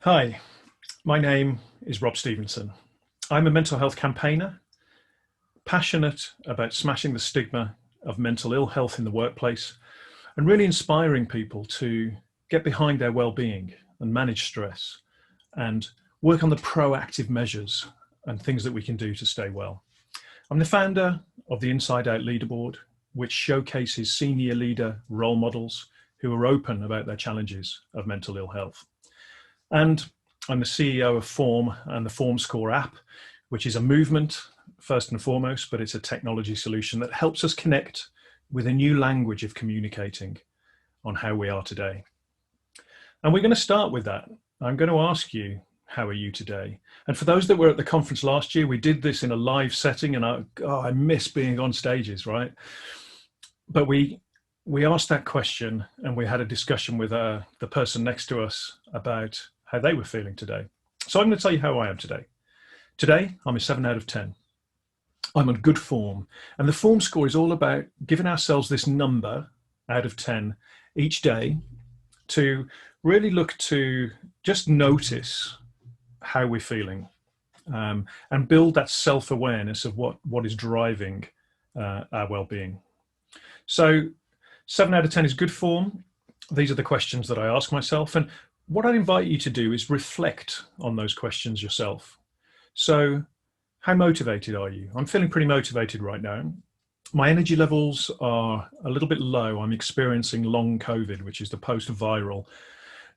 Hi, my name is Rob Stephenson. I'm a mental health campaigner, passionate about smashing the stigma of mental ill health in the workplace and really inspiring people to get behind their well-being and manage stress and work on the proactive measures and things that we can do to stay well. I'm the founder of the Inside Out Leaderboard, which showcases senior leader role models who are open about their challenges of mental ill health. And I'm the CEO of Form and the FormScore app, which is a movement first and foremost, but it's a technology solution that helps us connect with a new language of communicating on how we are today. And we're going to start with that. I'm going to ask you, how are you today? And for those that were at the conference last year, we did this in a live setting, and I miss being on stages, right? But we asked that question and we had a discussion with the person next to us about how they were feeling today. So I'm going to tell you how I am today. Today, I'm a 7 out of 10. I'm on good form. And the form score is all about giving ourselves this number out of 10 each day to really look to just notice how we're feeling and build that self-awareness of what is driving our well-being. So 7 out of 10 is good form. These are the questions that I ask myself. And what I'd invite you to do is reflect on those questions yourself. So how motivated are you? I'm feeling pretty motivated right now. My energy levels are a little bit low. I'm experiencing long COVID, which is the post-viral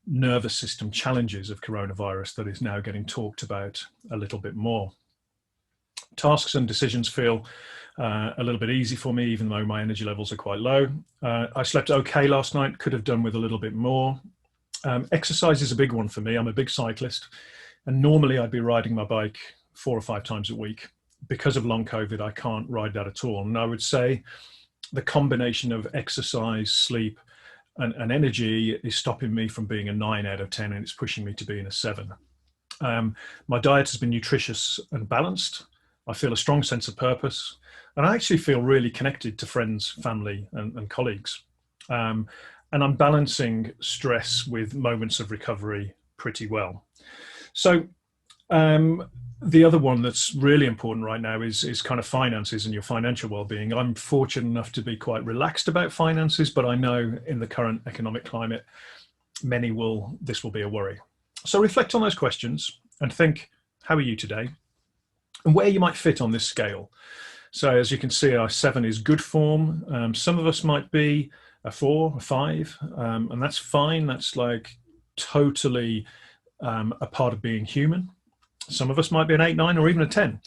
nervous system challenges of coronavirus that is now getting talked about a little bit more. Tasks and decisions feel a little bit easy for me, even though my energy levels are quite low. I slept okay last night, could have done with a little bit more. Exercise is a big one for me. I'm a big cyclist, and normally I'd be riding my bike 4 or 5 times a week. Because of long COVID, I can't ride that at all. And I would say the combination of exercise, sleep, and energy is stopping me from being a 9 out of 10, and it's pushing me to being a 7. My diet has been nutritious and balanced. I feel a strong sense of purpose, and I actually feel really connected to friends, family, and colleagues. And I'm balancing stress with moments of recovery pretty well. So the other one that's really important right now is kind of finances and your financial well-being. I'm fortunate enough to be quite relaxed about finances, but I know in the current economic climate, this will be a worry. So reflect on those questions and think, how are you today? And where you might fit on this scale. So as you can see, our 7 is good form. Some of us might be a 4, a 5, and that's fine. That's like totally a part of being human. Some of us might be an 8, 9, or even a 10.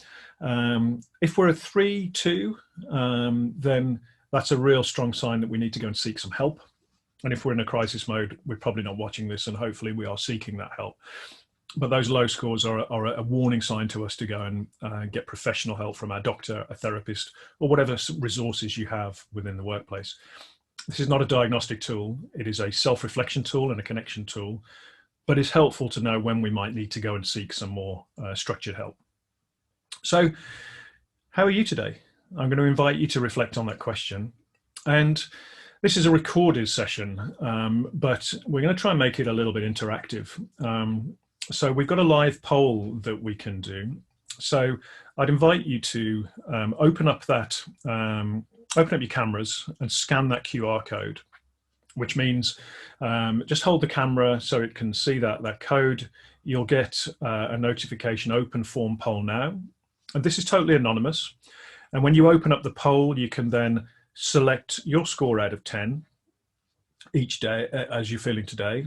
If we're a 3, 2, then that's a real strong sign that we need to go and seek some help. And if we're in a crisis mode, we're probably not watching this, and hopefully we are seeking that help. But those low scores are a warning sign to us to go and get professional help from our doctor, a therapist, or whatever resources you have within the workplace. This is not a diagnostic tool. It is a self-reflection tool and a connection tool, but it's helpful to know when we might need to go and seek some more structured help. So how are you today? I'm going to invite you to reflect on that question. And this is a recorded session, but we're going to try and make it a little bit interactive. So we've got a live poll that we can do. So I'd invite you to open up your cameras and scan that QR code, which means just hold the camera so it can see that code. You'll get a notification, open form poll now. And this is totally anonymous. And when you open up the poll, you can then select your score out of 10 each day as you're feeling today.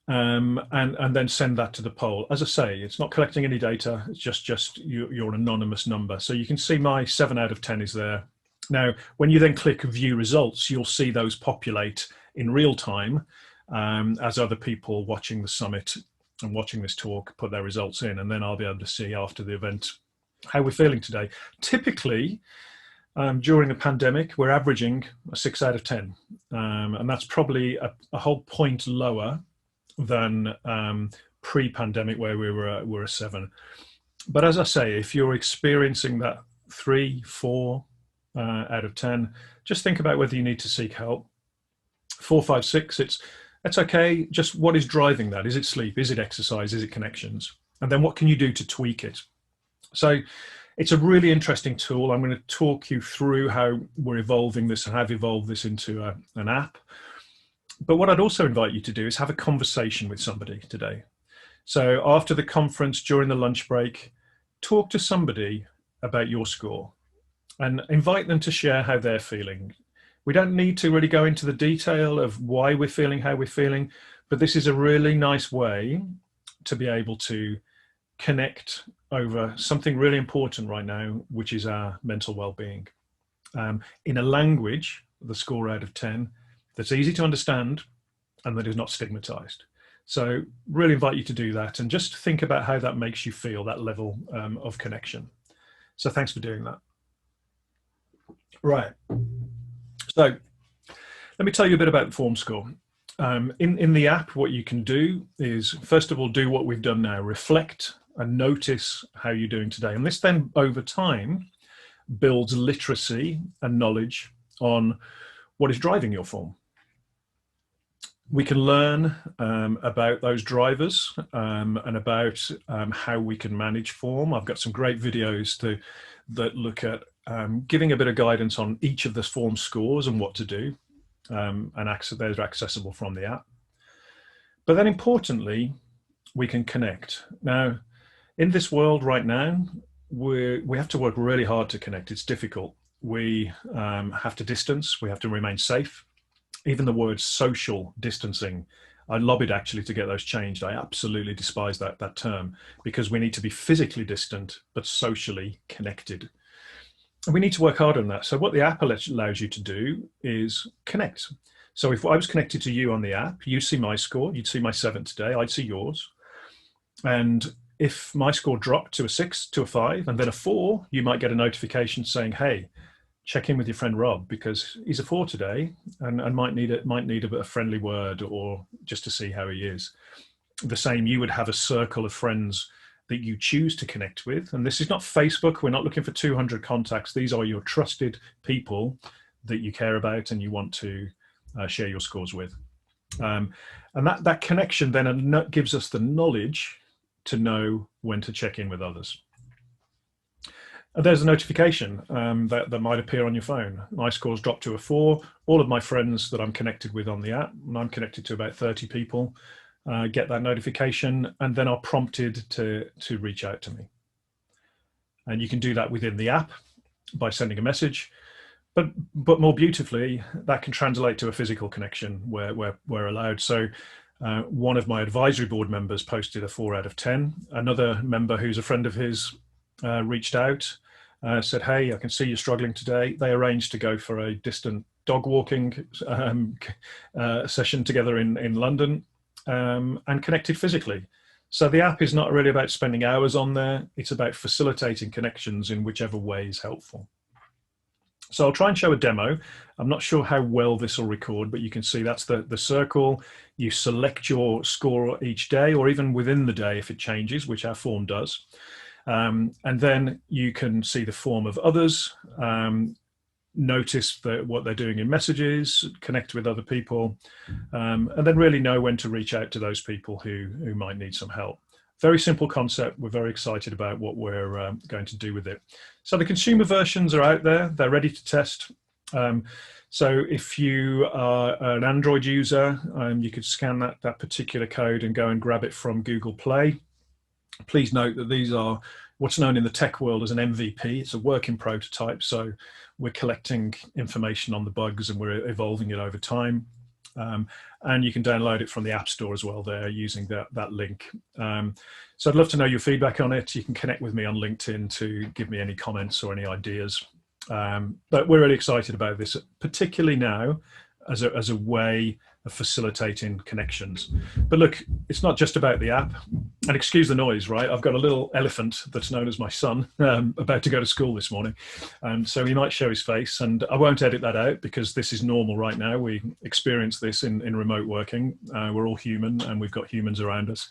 And then send that to the poll. As I say, it's not collecting any data. It's just your anonymous number. So you can see my 7 out of 10 is there. Now, when you then click view results, you'll see those populate in real time as other people watching the summit and watching this talk put their results in. And then I'll be able to see after the event how we're feeling today. Typically, during the pandemic, we're averaging a 6 out of 10. And that's probably a whole point lower than pre-pandemic, where we were a 7. But as I say, if you're experiencing that 3, 4 out of 10, just think about whether you need to seek help. 4, 5, 6, That's okay. Just what is driving that? Is it sleep? Is it exercise? Is it connections? And then what can you do to tweak it? So it's a really interesting tool. I'm going to talk you through how we're evolving this and have evolved this into an app. But what I'd also invite you to do is have a conversation with somebody today. So after the conference, during the lunch break, talk to somebody about your score and invite them to share how they're feeling. We don't need to really go into the detail of why we're feeling how we're feeling, but this is a really nice way to be able to connect over something really important right now, which is our mental well-being, in a language, the score out of 10, that's easy to understand and that is not stigmatized. So really invite you to do that and just think about how that makes you feel, that level of connection. So thanks for doing that. Right. So let me tell you a bit about FormScore. In the app, what you can do is, first of all, do what we've done now, reflect and notice how you're doing today. And this then, over time, builds literacy and knowledge on what is driving your form. We can learn about those drivers and about how we can manage form. I've got some great videos that look at giving a bit of guidance on each of the form scores and what to do. And they're accessible from the app. But then importantly, we can connect. Now, in this world right now, we have to work really hard to connect. It's difficult. We have to distance. We have to remain safe. Even the word social distancing, I lobbied actually to get those changed. I absolutely despise that term, because we need to be physically distant, but socially connected. And we need to work hard on that. So what the app allows you to do is connect. So if I was connected to you on the app, you see my score, you'd see my 7 today, I'd see yours. And if my score dropped to a 6, to a 5, and then a 4, you might get a notification saying, hey, check in with your friend Rob, because he's a 4 today and might need a friendly word or just to see how he is. The same, you would have a circle of friends that you choose to connect with. And this is not Facebook. We're not looking for 200 contacts. These are your trusted people that you care about and you want to share your scores with. And that connection then gives us the knowledge to know when to check in with others. And there's a notification that might appear on your phone. My score's dropped to a 4. All of my friends that I'm connected with on the app, and I'm connected to about 30 people, get that notification and then are prompted to reach out to me. And you can do that within the app by sending a message, but more beautifully, that can translate to a physical connection where we're allowed. So one of my advisory board members posted a 4 out of 10. Another member who's a friend of his reached out, said, hey, I can see you're struggling today. They arranged to go for a distant dog walking session together in London and connected physically. So the app is not really about spending hours on there. It's about facilitating connections in whichever way is helpful. So I'll try and show a demo. I'm not sure how well this will record, but you can see that's the circle. You select your score each day or even within the day if it changes, which our form does. And then you can see the form of others, notice what they're doing in messages, connect with other people, and then really know when to reach out to those people who might need some help. Very simple concept. We're very excited about what we're going to do with it. So the consumer versions are out there. They're ready to test. So if you are an Android user, you could scan that particular code and go and grab it from Google Play. Please note that these are what's known in the tech world as an MVP. It's a working prototype. So we're collecting information on the bugs and we're evolving it over time. And you can download it from the App Store as well there using that link. So I'd love to know your feedback on it. You can connect with me on LinkedIn to give me any comments or any ideas. But we're really excited about this, particularly now as a way of facilitating connections. But look, it's not just about the app. And excuse the noise, right? I've got a little elephant that's known as my son about to go to school this morning. So he might show his face, and I won't edit that out because this is normal right now. We experience this in remote working. We're all human and we've got humans around us.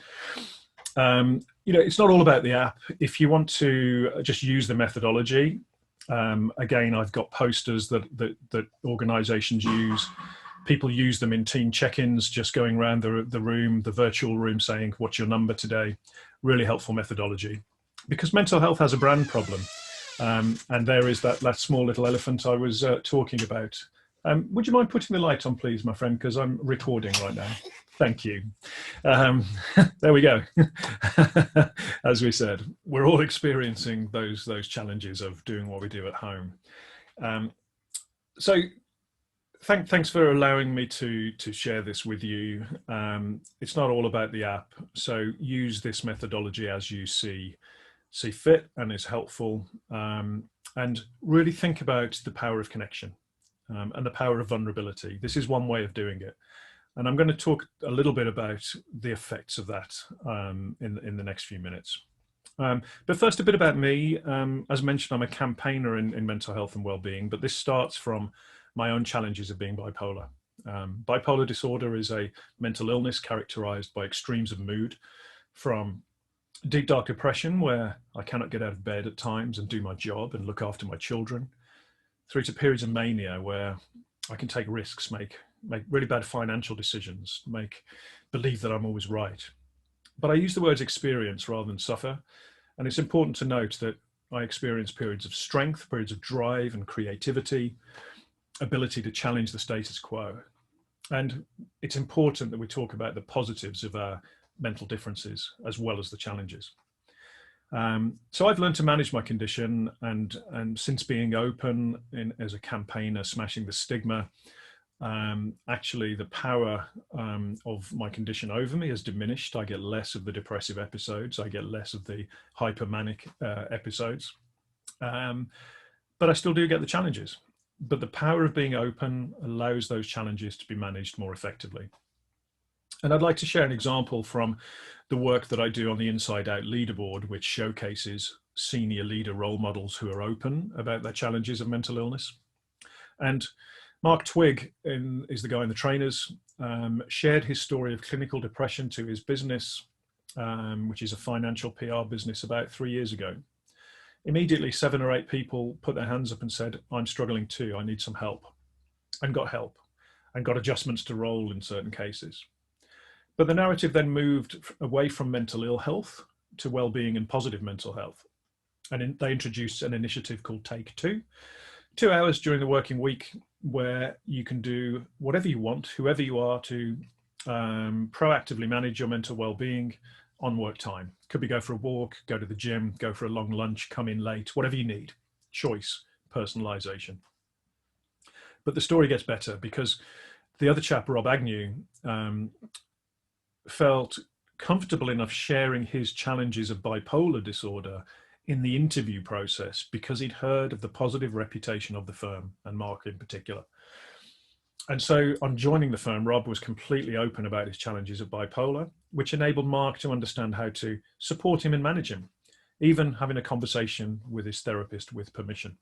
It's not all about the app. If you want to just use the methodology, again, I've got posters that organizations use, People use them in team check-ins, just going around the room, the virtual room, saying, what's your number today? Really helpful methodology. Because mental health has a brand problem. And there is that small little elephant I was talking about. Would you mind putting the light on, please, my friend, because I'm recording right now. Thank you. There we go. As we said, we're all experiencing those challenges of doing what we do at home. So thanks for allowing me to share this with you. It's not all about the app, so use this methodology as you see fit and is helpful, and really think about the power of connection and the power of vulnerability. This is one way of doing it. And I'm going to talk a little bit about the effects of that in the next few minutes. But first, a bit about me. As mentioned, I'm a campaigner in mental health and well-being, but this starts from my own challenges of being bipolar. Bipolar disorder is a mental illness characterized by extremes of mood, from deep, dark depression, where I cannot get out of bed at times and do my job and look after my children, through to periods of mania where I can take risks, make really bad financial decisions, believe that I'm always right. But I use the words experience rather than suffer. And it's important to note that I experience periods of strength, periods of drive and creativity, ability to challenge the status quo. And it's important that we talk about the positives of our mental differences as well as the challenges. So I've learned to manage my condition, and since being open as a campaigner, smashing the stigma, actually the power of my condition over me has diminished. I get less of the depressive episodes. I get less of the hypermanic episodes. But I still do get the challenges. But the power of being open allows those challenges to be managed more effectively. And I'd like to share an example from the work that I do on the Inside Out leaderboard, which showcases senior leader role models who are open about their challenges of mental illness. And Mark Twigg is the guy in the trainers, shared his story of clinical depression to his business, which is a financial PR business, about 3 years ago. Immediately, 7 or 8 people put their hands up and said, I'm struggling too, I need some help, and got help, and got adjustments to role in certain cases. But the narrative then moved away from mental ill health to well-being and positive mental health. And they introduced an initiative called Take 2, 2 hours during the working week, where you can do whatever you want, whoever you are, to proactively manage your mental well-being on work time. Could be go for a walk, go to the gym, go for a long lunch, come in late, whatever you need. Choice, personalization. But the story gets better, because the other chap, Rob Agnew, felt comfortable enough sharing his challenges of bipolar disorder in the interview process because he'd heard of the positive reputation of the firm, and Mark in particular. And so on joining the firm, Rob was completely open about his challenges of bipolar, which enabled Mark to understand how to support him and manage him, even having a conversation with his therapist with permission.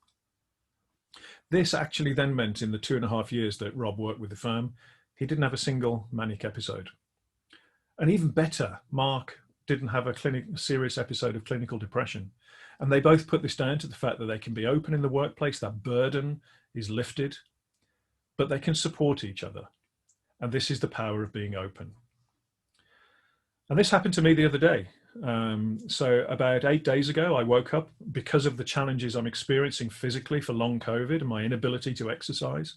This actually then meant, in the 2.5 years that Rob worked with the firm, he didn't have a single manic episode. And even better, Mark didn't have a serious episode of clinical depression. And they both put this down to the fact that they can be open in the workplace, that burden is lifted, but they can support each other. And this is the power of being open. And this happened to me the other day. So about 8 days ago, I woke up because of the challenges I'm experiencing physically for long COVID and my inability to exercise.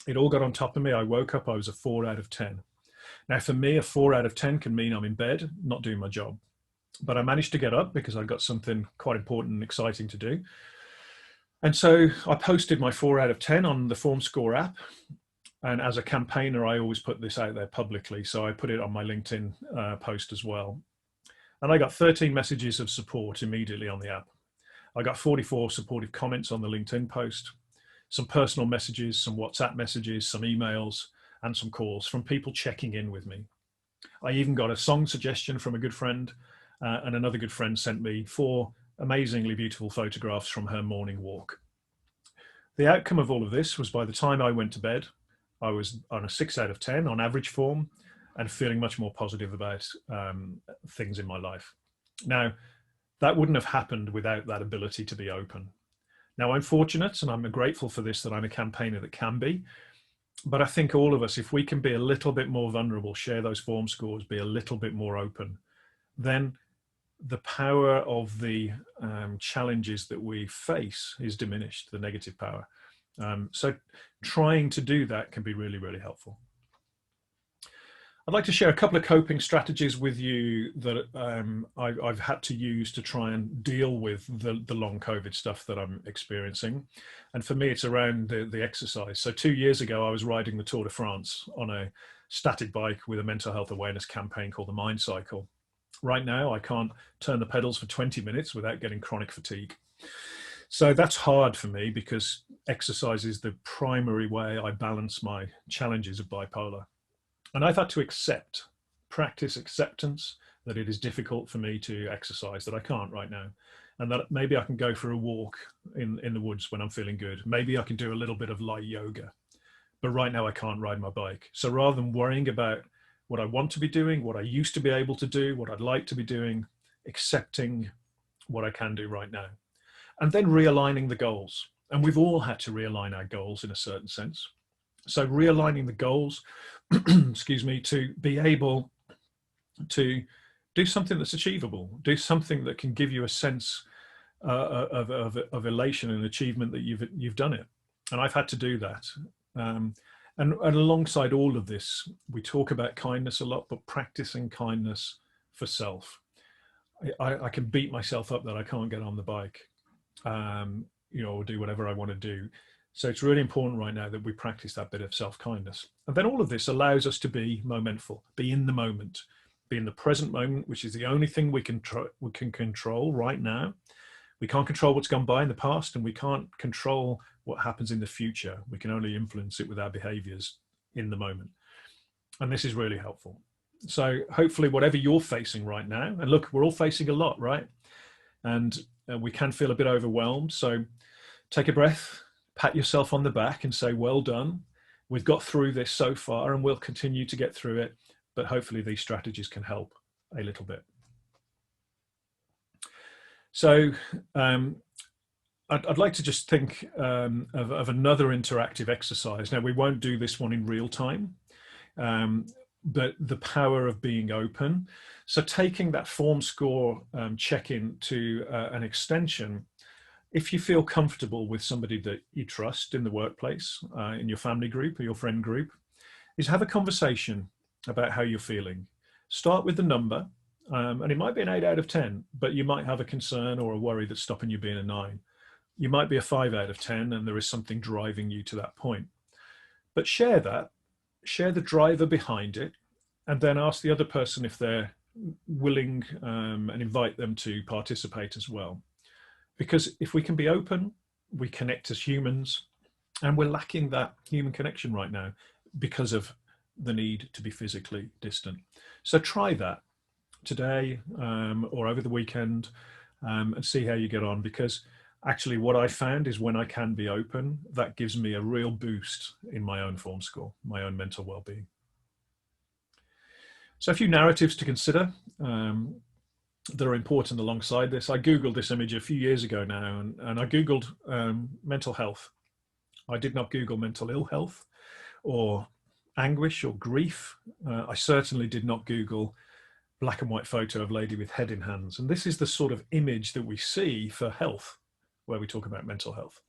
It all got on top of me. I woke up, I was a 4 out of 10. Now, for me, a 4 out of 10 can mean I'm in bed, not doing my job. But I managed to get up because I got something quite important and exciting to do. And so I posted my 4 out of 10 on the FormScore app. And as a campaigner, I always put this out there publicly. So I put it on my LinkedIn post as well. And I got 13 messages of support immediately on the app. I got 44 supportive comments on the LinkedIn post, some personal messages, some WhatsApp messages, some emails, and some calls from people checking in with me. I even got a song suggestion from a good friend, and another good friend sent me 4 amazingly beautiful photographs from her morning walk. The outcome of all of this was, by the time I went to bed, I was on a 6 out of 10 on average form and feeling much more positive about things in my life. Now, that wouldn't have happened without that ability to be open. Now, I'm fortunate, and I'm grateful for this, that I'm a campaigner that can be. But I think all of us, if we can be a little bit more vulnerable, share those form scores, be a little bit more open, then the power of the challenges that we face is diminished, the negative power. So trying to do that can be really, really helpful. I'd like to share a couple of coping strategies with you that I've had to use to try and deal with the long COVID stuff that I'm experiencing. And for me, it's around the exercise. So 2 years ago, I was riding the Tour de France on a static bike with a mental health awareness campaign called the Mind Cycle. Right now, I can't turn the pedals for 20 minutes without getting chronic fatigue. So that's hard for me because exercise is the primary way I balance my challenges of bipolar. And I've had to practice acceptance that it is difficult for me to exercise, that I can't right now. And that maybe I can go for a walk in the woods when I'm feeling good. Maybe I can do a little bit of light yoga. But right now I can't ride my bike. So rather than worrying about what I want to be doing, what I used to be able to do, what I'd like to be doing, accepting what I can do right now. And then realigning the goals. And we've all had to realign our goals in a certain sense. So realigning the goals, excuse me, to be able to do something that's achievable, do something that can give you a sense of elation and achievement that you've done it. And I've had to do that. And alongside all of this, we talk about kindness a lot, but practicing kindness for self. I can beat myself up that I can't get on the bike, or do whatever I want to do. So it's really important right now that we practice that bit of self-kindness. And then all of this allows us to be momentful, be in the moment, be in the present moment, which is the only thing we can control right now. We can't control what's gone by in the past, and we can't control what happens in the future. We can only influence it with our behaviors in the moment. And this is really helpful. So hopefully whatever you're facing right now, and look, we're all facing a lot, right? And we can feel a bit overwhelmed. So take a breath, pat yourself on the back and say, well done. We've got through this so far and we'll continue to get through it. But hopefully these strategies can help a little bit. So I'd like to just think of another interactive exercise. Now, we won't do this one in real time, but the power of being open. So taking that FormScore check-in to an extension, if you feel comfortable with somebody that you trust in the workplace, in your family group or your friend group, is have a conversation about how you're feeling. Start with the number, and it might be an 8 out of 10, but you might have a concern or a worry that's stopping you being a 9. You might be a 5 out of 10, and there is something driving you to that point. But share that, share the driver behind it, and then ask the other person if they're willing, and invite them to participate as well. Because if we can be open, we connect as humans, and we're lacking that human connection right now because of the need to be physically distant. So try that today or over the weekend and see how you get on, because actually what I found is when I can be open, that gives me a real boost in my own FormScore, my own mental well-being. So a few narratives to consider that are important alongside this. I Googled this image a few years ago now, and I Googled mental health. I did not Google mental ill health or anguish or grief. I certainly did not Google black and white photo of lady with head in hands. And this is the sort of image that we see for health, where we talk about mental health.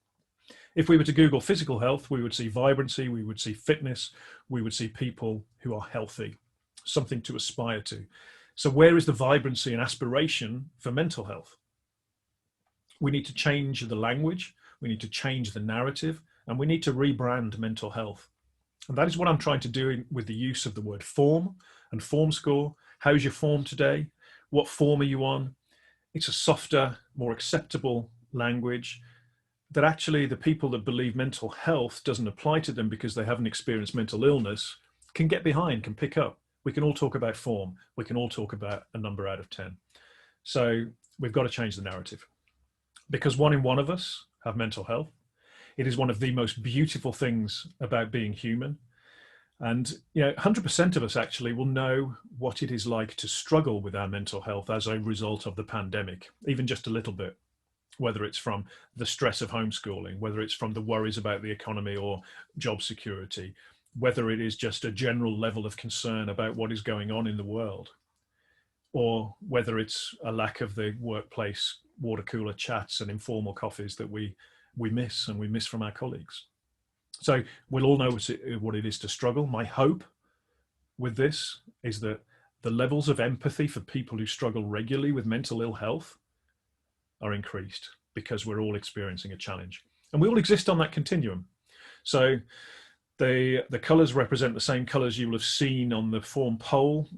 If we were to Google physical health, we would see vibrancy, we would see fitness, we would see people who are healthy, something to aspire to. So where is the vibrancy and aspiration for mental health? We need to change the language, we need to change the narrative, and we need to rebrand mental health. And that is what I'm trying to do with the use of the word form and FormScore. How's your form today? What form are you on? It's a softer, more acceptable language that actually the people that believe mental health doesn't apply to them because they haven't experienced mental illness can get behind, can pick up. We can all talk about form. We can all talk about a number out of 10. So we've got to change the narrative, because 1 in 1 of us have mental health. It is one of the most beautiful things about being human. And 100% of us actually will know what it is like to struggle with our mental health as a result of the pandemic, even just a little bit, whether it's from the stress of homeschooling, whether it's from the worries about the economy or job security, whether it is just a general level of concern about what is going on in the world, or whether it's a lack of the workplace water cooler chats and informal coffees that we miss, and we miss from our colleagues. So we'll all know what it is to struggle. My hope with this is that the levels of empathy for people who struggle regularly with mental ill health are increased, because we're all experiencing a challenge, and we all exist on that continuum. So the colors represent the same colors you will have seen on the form poll.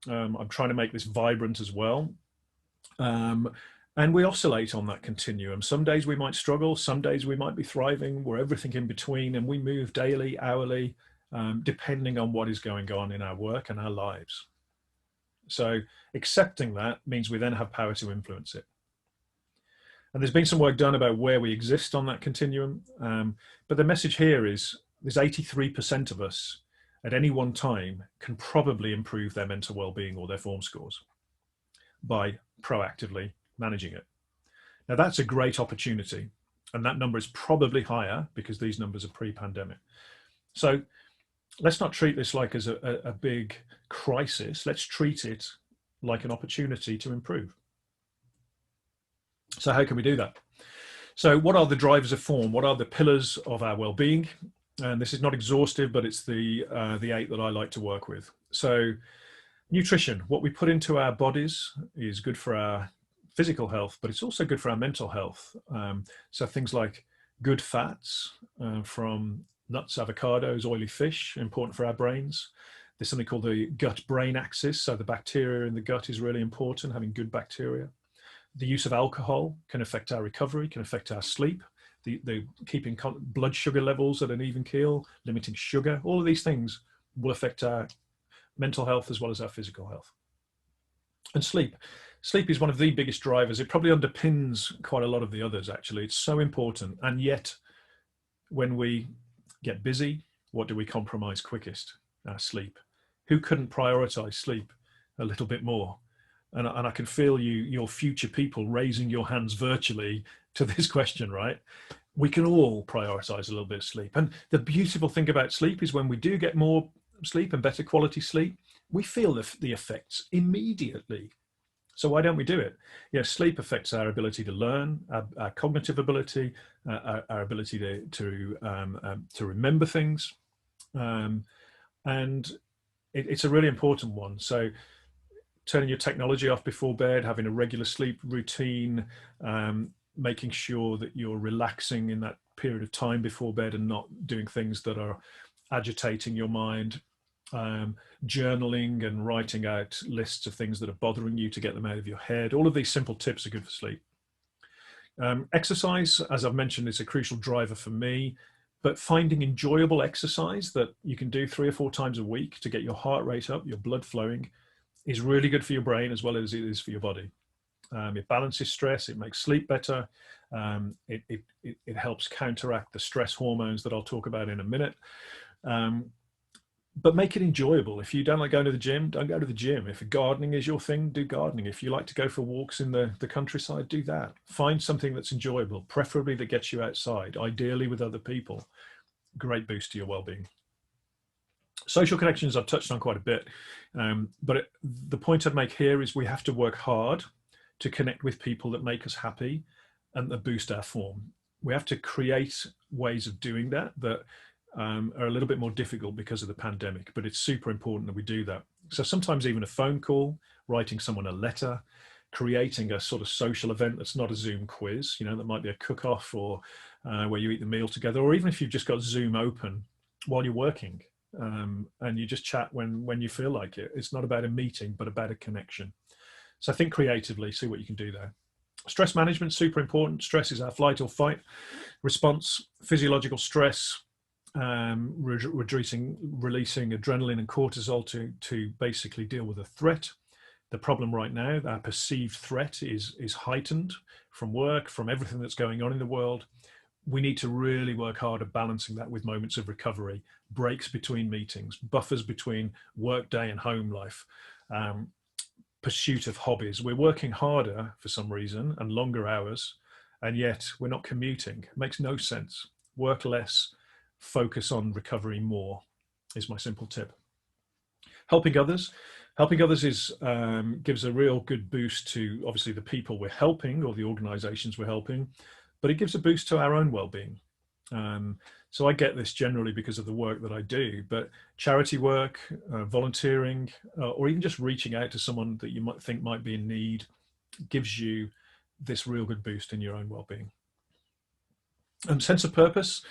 I'm trying to make this vibrant as well. And we oscillate on that continuum. Some days we might struggle, some days we might be thriving. We're everything in between, and we move daily, hourly, depending on what is going on in our work and our lives. So accepting that means we then have power to influence it. And there's been some work done about where we exist on that continuum. But the message here is there's 83% of us at any one time can probably improve their mental well-being or their form scores by proactively managing it. Now that's a great opportunity, and that number is probably higher because these numbers are pre-pandemic. So let's not treat this like as a big crisis. Let's treat it like an opportunity to improve. So how can we do that? So what are the drivers of form? What are the pillars of our well-being? And this is not exhaustive, but it's the 8 that I like to work with. So nutrition, what we put into our bodies is good for our physical health, but it's also good for our mental health. So things like good fats from nuts, avocados, oily fish, important for our brains. There's something called the gut-brain axis. So the bacteria in the gut is really important, having good bacteria. The use of alcohol can affect our recovery, can affect our sleep. The keeping blood sugar levels at an even keel, limiting sugar, all of these things will affect our mental health as well as our physical health. And sleep. Sleep is one of the biggest drivers. It probably underpins quite a lot of the others, actually. It's so important. And yet, when we get busy, what do we compromise quickest? Our sleep. Who couldn't prioritize sleep a little bit more? And I can feel your future people raising your hands virtually to this question, right? We can all prioritize a little bit of sleep. And the beautiful thing about sleep is when we do get more sleep and better quality sleep, we feel the effects immediately. So why don't we do it? Sleep affects our ability to learn, our cognitive ability, our ability to remember things, and it's a really important one. So turning your technology off before bed, having a regular sleep routine, making sure that you're relaxing in that period of time before bed and not doing things that are agitating your mind. Journaling and writing out lists of things that are bothering you to get them out of your head. All of these simple tips are good for sleep. Exercise, as I've mentioned, is a crucial driver for me, but finding enjoyable exercise that you can do 3 or 4 times a week to get your heart rate up, your blood flowing, is really good for your brain as well as it is for your body. It balances stress, it makes sleep better, it helps counteract the stress hormones that I'll talk about in a minute. But make it enjoyable. If you don't like going to the gym, don't go to the gym. If gardening is your thing, do gardening. If you like to go for walks in the countryside, do that. Find something that's enjoyable, preferably that gets you outside, ideally with other people. Great boost to your well-being. Social connections I've touched on quite a bit, but the point I'd make here is we have to work hard to connect with people that make us happy and that boost our form. We have to create ways of doing that are a little bit more difficult because of the pandemic, but it's super important that we do that. So sometimes even a phone call, writing someone a letter, creating a sort of social event that's not a Zoom quiz, that might be a cook-off or where you eat the meal together, or even if you've just got Zoom open while you're working and you just chat when you feel like it. It's not about a meeting, but about a connection. So think creatively, see what you can do there. Stress management, super important. Stress is our flight or fight response. Physiological stress, releasing adrenaline and cortisol to basically deal with a threat. The problem right now, our perceived threat is heightened from work, from everything that's going on in the world. We need to really work hard at balancing that with moments of recovery, breaks between meetings, buffers between work day and home life, pursuit of hobbies. We're working harder for some reason and longer hours, and yet we're not commuting. It makes no sense. Work less, focus on recovery more. is my simple tip. Helping others. Helping others is gives a real good boost to obviously the people we're helping or the organizations we're helping, but it gives a boost to our own well-being. So I get this generally because of the work that I do, but charity work, volunteering, or even just reaching out to someone that you might think might be in need gives you this real good boost in your own well-being. Sense of purpose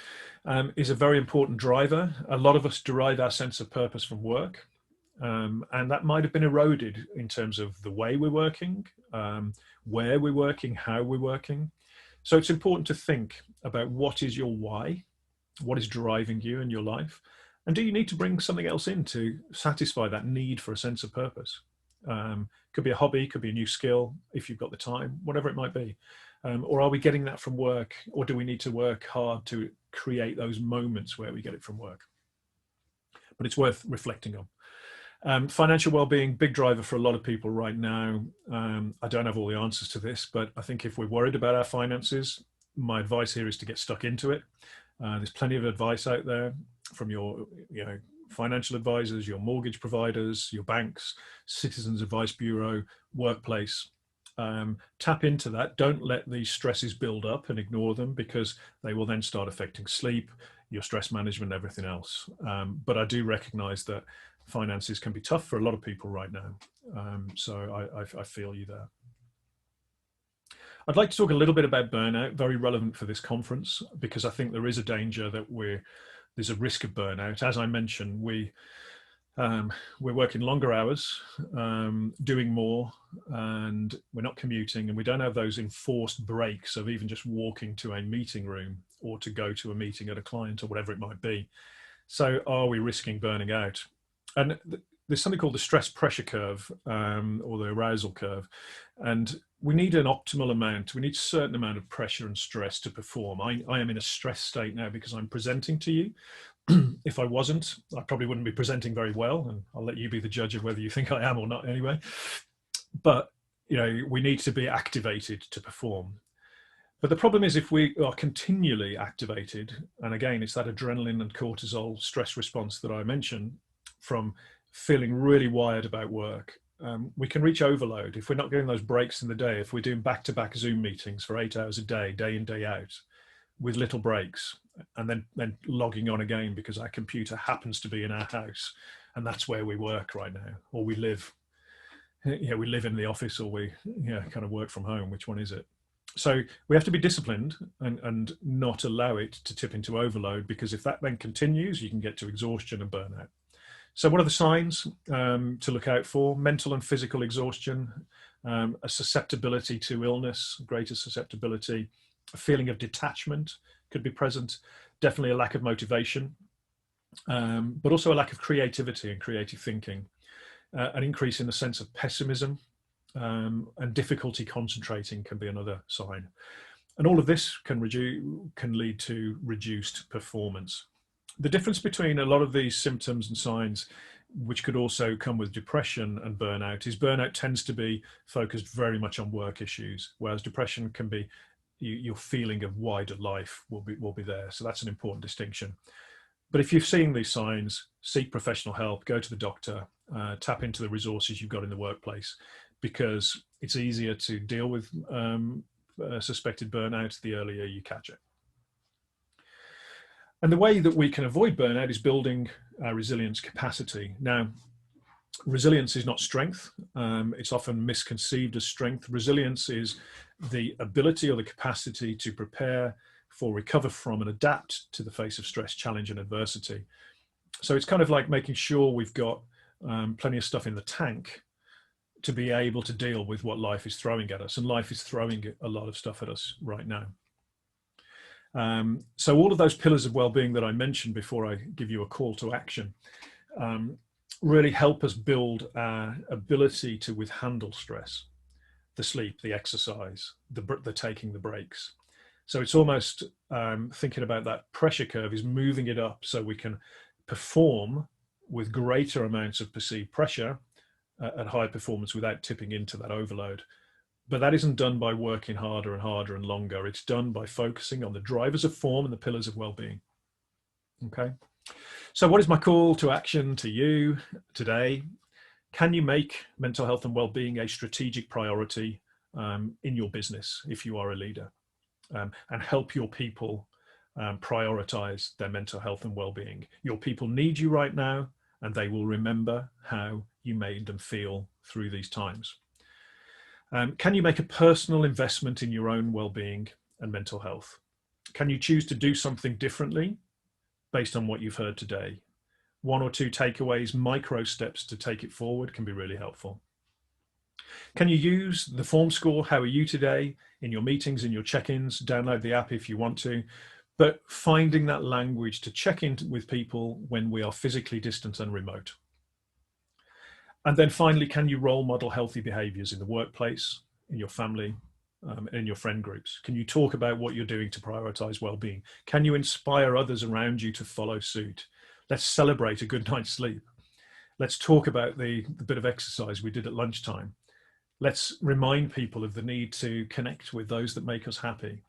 is a very important driver. A lot of us derive our sense of purpose from work. And that might have been eroded in terms of the way we're working, where we're working, how we're working. So it's important to think about what is your why, what is driving you in your life, and do you need to bring something else in to satisfy that need for a sense of purpose? Could be a hobby, could be a new skill, if you've got the time, whatever it might be. Or are we getting that from work, or do we need to work hard to create those moments where we get it from work? But it's worth reflecting on. Financial well-being, big driver for a lot of people right now. I don't have all the answers to this, but I think if we're worried about our finances, my advice here is to get stuck into it. There's plenty of advice out there from your financial advisors, your mortgage providers, your banks, Citizens Advice Bureau, workplace. Tap into that. Don't let these stresses build up and ignore them, because they will then start affecting sleep, your stress management, everything else. But I do recognize that finances can be tough for a lot of people right now. So I feel you there. I'd like to talk a little bit about burnout, very relevant for this conference, because I think there is a danger that there's a risk of burnout. As I mentioned, we're working longer hours, doing more, and we're not commuting, and we don't have those enforced breaks of even just walking to a meeting room or to go to a meeting at a client or whatever it might be. So are we risking burning out? And there's something called the stress pressure curve, or the arousal curve. And we need an optimal amount. We need a certain amount of pressure and stress to perform. I am in a stress state now because I'm presenting to you. If I wasn't, I probably wouldn't be presenting very well. And I'll let you be the judge of whether you think I am or not anyway. But, we need to be activated to perform. But the problem is, if we are continually activated, and again, it's that adrenaline and cortisol stress response that I mentioned, from feeling really wired about work, we can reach overload if we're not getting those breaks in the day. If we're doing back-to-back Zoom meetings for 8 hours a day, day in, day out, with little breaks, and then logging on again because our computer happens to be in our house, and that's where we work right now, or we live. We live in the office, or we kind of work from home. Which one is it? So we have to be disciplined and not allow it to tip into overload, because if that then continues, you can get to exhaustion and burnout. So what are the signs to look out for? Mental and physical exhaustion, a susceptibility to illness, greater susceptibility, a feeling of detachment could be present, definitely a lack of motivation, but also a lack of creativity and creative thinking, an increase in the sense of pessimism, and difficulty concentrating can be another sign. And all of this can lead to reduced performance. The difference between a lot of these symptoms and signs, which could also come with depression and burnout, is burnout tends to be focused very much on work issues, whereas depression can be your feeling of wider life will be there. So that's an important distinction. But if you're seeing these signs, seek professional help, go to the doctor, tap into the resources you've got in the workplace, because it's easier to deal with suspected burnout the earlier you catch it. And the way that we can avoid burnout is building our resilience capacity. Now, resilience is not strength. It's often misconceived as strength. Resilience is the ability or the capacity to prepare for, recover from, and adapt to the face of stress, challenge, and adversity. So it's kind of like making sure we've got plenty of stuff in the tank to be able to deal with what life is throwing at us. And life is throwing a lot of stuff at us right now. So all of those pillars of well-being that I mentioned before I give you a call to action really help us build our ability to withhandle stress, the sleep, the exercise, the taking the breaks. So it's almost thinking about that pressure curve is moving it up so we can perform with greater amounts of perceived pressure at high performance without tipping into that overload. But that isn't done by working harder and harder and longer. It's done by focusing on the drivers of form and the pillars of well-being. Okay. So what is my call to action to you today? Can you make mental health and well-being a strategic priority in your business if you are a leader, and help your people prioritize their mental health and well-being? Your people need you right now, and they will remember how you made them feel through these times. Can you make a personal investment in your own well-being and mental health? Can you choose to do something differently based on what you've heard today? One or two takeaways, micro steps to take it forward can be really helpful. Can you use the FormScore, how are you today, in your meetings, in your check-ins? Download the app if you want to, but finding that language to check in with people when we are physically distant and remote. And then finally, can you role model healthy behaviors in the workplace, in your family, in your friend groups? Can you talk about what you're doing to prioritize well-being? Can you inspire others around you to follow suit? Let's celebrate a good night's sleep. Let's talk about the bit of exercise we did at lunchtime. Let's remind people of the need to connect with those that make us happy,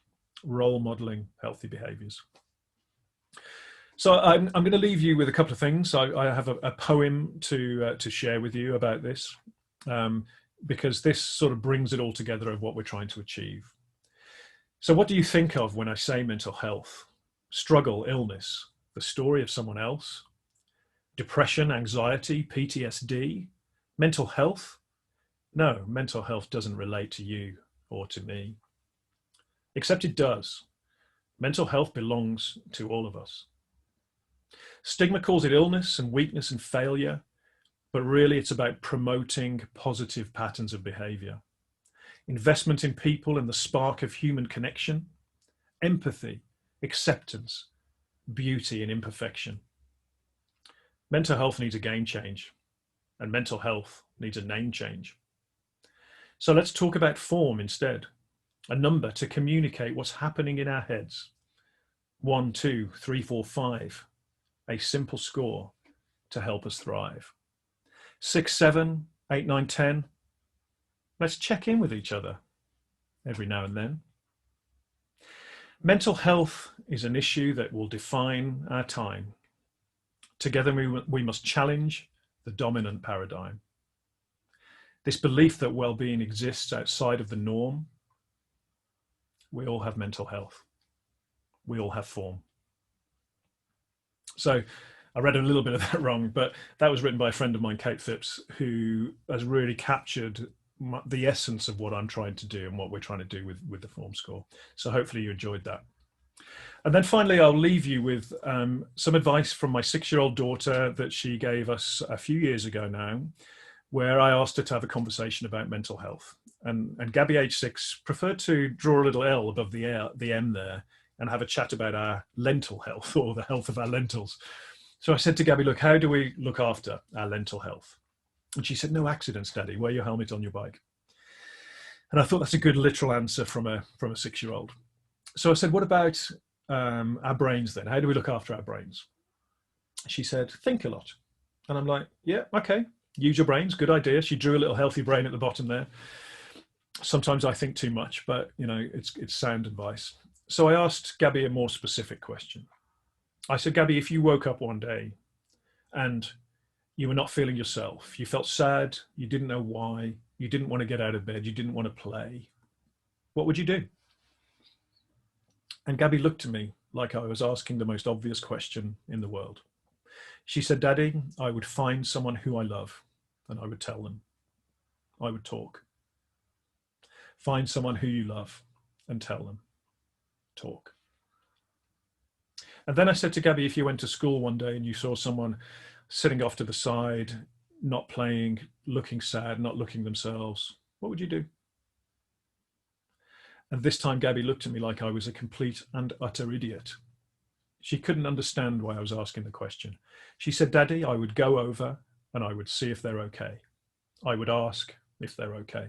role modeling healthy behaviors. So I'm going to leave you with a couple of things. I have a poem to share with you about this, because this sort of brings it all together of what we're trying to achieve. So what do you think of when I say mental health? Struggle, illness, the story of someone else? Depression, anxiety, PTSD? Mental health? No, mental health doesn't relate to you or to me. Except it does. Mental health belongs to all of us. Stigma calls it illness and weakness and failure, but really it's about promoting positive patterns of behavior. Investment in people and the spark of human connection, empathy, acceptance, beauty and imperfection. Mental health needs a game change, and mental health needs a name change. So let's talk about form instead, a number to communicate what's happening in our heads. 1, 2, 3, 4, 5. A simple score to help us thrive. 6, 7, 8, 9, 10. Let's check in with each other every now and then. Mental health is an issue that will define our time. Together we must challenge the dominant paradigm. This belief that well-being exists outside of the norm. We all have mental health. We all have form. So I read a little bit of that wrong, but that was written by a friend of mine, Kate Phipps, who has really captured the essence of what I'm trying to do and what we're trying to do with the FormScore. So hopefully you enjoyed that. And then finally, I'll leave you with some advice from my 6-year-old daughter that she gave us a few years ago now, where I asked her to have a conversation about mental health. And Gabby, age 6, preferred to draw a little L above the M there and have a chat about our lentil health, or the health of our lentils. So I said to Gabby, look, how do we look after our lentil health? And she said, no accidents, Daddy, wear your helmet on your bike. And I thought that's a good literal answer from a 6-year-old. So I said, what about our brains then? How do we look after our brains? She said, think a lot. And I'm like, yeah, okay, use your brains, good idea. She drew a little healthy brain at the bottom there. Sometimes I think too much, but you know, it's sound advice. So I asked Gabby a more specific question. I said, Gabby, if you woke up one day and you were not feeling yourself, you felt sad, you didn't know why, you didn't want to get out of bed, you didn't want to play, what would you do? And Gabby looked at me like I was asking the most obvious question in the world. She said, Daddy, I would find someone who I love and I would tell them. I would talk. Find someone who you love and tell them. Talk. And then I said to Gabby, if you went to school one day and you saw someone sitting off to the side, not playing, looking sad, not looking themselves, what would you do? And this time Gabby looked at me like I was a complete and utter idiot. She couldn't understand why I was asking the question. She said, Daddy, I would go over and I would see if they're okay. I would ask if they're okay.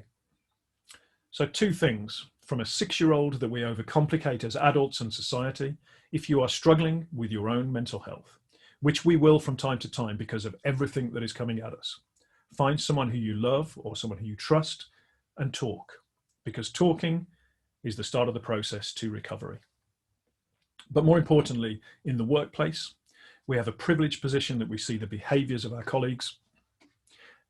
So 2 things from a 6-year-old that we overcomplicate as adults and society. If you are struggling with your own mental health, which we will from time to time because of everything that is coming at us, find someone who you love or someone who you trust and talk, because talking is the start of the process to recovery. But more importantly, in the workplace, We have a privileged position that we see the behaviors of our colleagues.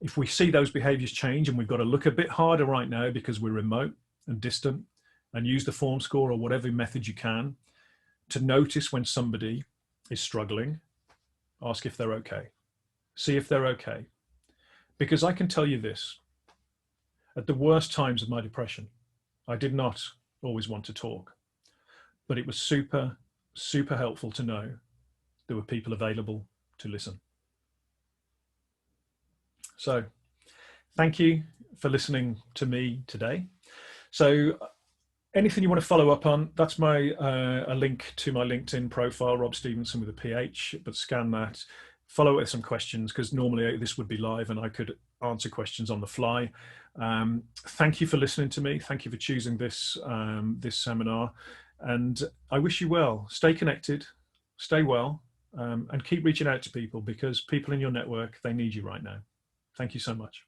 If we see those behaviors change, and we've got to look a bit harder right now because we're remote and distant, and use the FormScore or whatever method you can to notice when somebody is struggling, ask if they're okay. See if they're okay. Because I can tell you this, at the worst times of my depression, I did not always want to talk, but it was super, super helpful to know there were people available to listen. So thank you for listening to me today. So anything you want to follow up on, that's my a link to my LinkedIn profile, Rob Stephenson with a PH, but scan that, follow it with some questions, because normally this would be live and I could answer questions on the fly. Thank you for listening to me. Thank you for choosing this, this seminar, and I wish you well. Stay connected, stay well, and keep reaching out to people, because people in your network, they need you right now. Thank you so much.